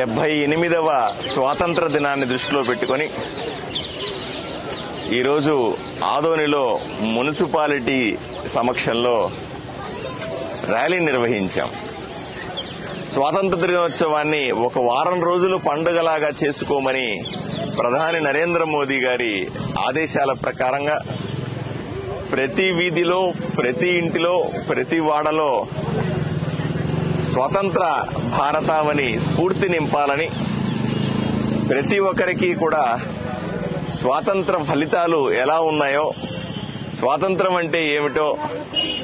78వ స్వాతంత్ర దినాన్ని దృష్టిలో పెట్టుకొని ఈరోజు ఆదోనిలో మున్సిపాలిటీ సమక్షంలో ర్యాలీ నిర్వహించాం. స్వాతంత్ర దినోత్సవాన్ని ఒక వారం రోజులు పండుగలాగా చేసుకోమని ప్రధాని నరేంద్ర మోదీ గారి ఆదేశాల ప్రకారంగా ప్రతి వీధిలో, ప్రతి ఇంటిలో, ప్రతి వాడలో స్వతంత్ర భారతావని స్ఫూర్తి నింపాలని, ప్రతి ఒక్కరికి కూడా స్వాతంత్ర ఫలితాలు ఎలా ఉన్నాయో, స్వాతంత్రం అంటే ఏమిటో,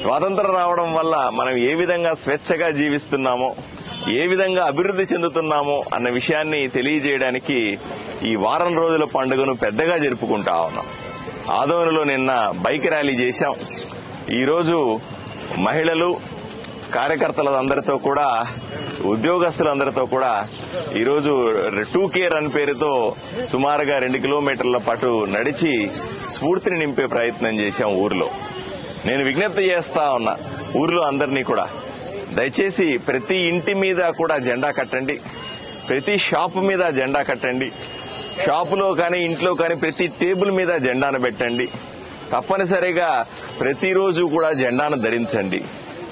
స్వాతంత్రం రావడం వల్ల మనం ఏ విధంగా స్వేచ్ఛగా జీవిస్తున్నామో, ఏ విధంగా అభివృద్ధి చెందుతున్నామో అన్న విషయాన్ని తెలియజేయడానికి ఈ వారం రోజుల పండుగను పెద్దగా జరుపుకుంటా ఉన్నాం. ఆదోనిలో నిన్న బైక్ ర్యాలీ చేశాం. ఈరోజు మహిళలు, కార్యకర్తలందరితో కూడా, ఉద్యోగస్తులందరితో కూడా ఈరోజు 2K రన్ పేరుతో సుమారుగా 2 కిలోమీటర్ల పాటు నడిచి స్ఫూర్తిని నింపే ప్రయత్నం చేశాం ఊర్లో. నేను విజ్ఞప్తి చేస్తా ఉన్నా ఊర్లో అందరినీ కూడా, దయచేసి ప్రతి ఇంటి మీద కూడా జెండా కట్టండి, ప్రతి షాపు మీద జెండా కట్టండి, షాపులో కానీ ఇంట్లో కానీ ప్రతి టేబుల్ మీద జెండాను పెట్టండి, తప్పనిసరిగా ప్రతిరోజు కూడా జెండాను ధరించండి.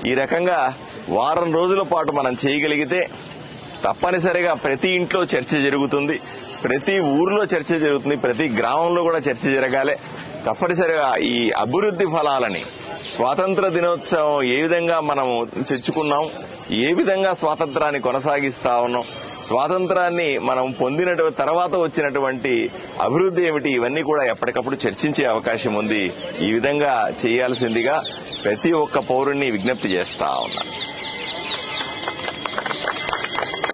ఈ రకంగా వారం రోజుల పాటు మనం చేయగలిగితే తప్పనిసరిగా ప్రతి ఇంట్లో చర్చ జరుగుతుంది, ప్రతి ఊర్లో చర్చ జరుగుతుంది, ప్రతి గ్రామంలో కూడా చర్చ జరగాలి. తప్పనిసరిగా ఈ అభివృద్ధి ఫలాలని, స్వాతంత్ర దినోత్సవం ఏ విధంగా మనం తెచ్చుకున్నాం, ఏ విధంగా స్వాతంత్రాన్ని కొనసాగిస్తా ఉన్నాం, స్వాతంత్రాన్ని మనం పొందిన తర్వాత వచ్చినటువంటి అభివృద్ధి ఏమిటి, ఇవన్నీ కూడా ఎప్పటికప్పుడు చర్చించే అవకాశం ఉంది. ఈ విధంగా చేయాల్సిందిగా ప్రతి ఒక్క పౌరుణ్ణి విజ్ఞప్తి చేస్తా ఉన్నా.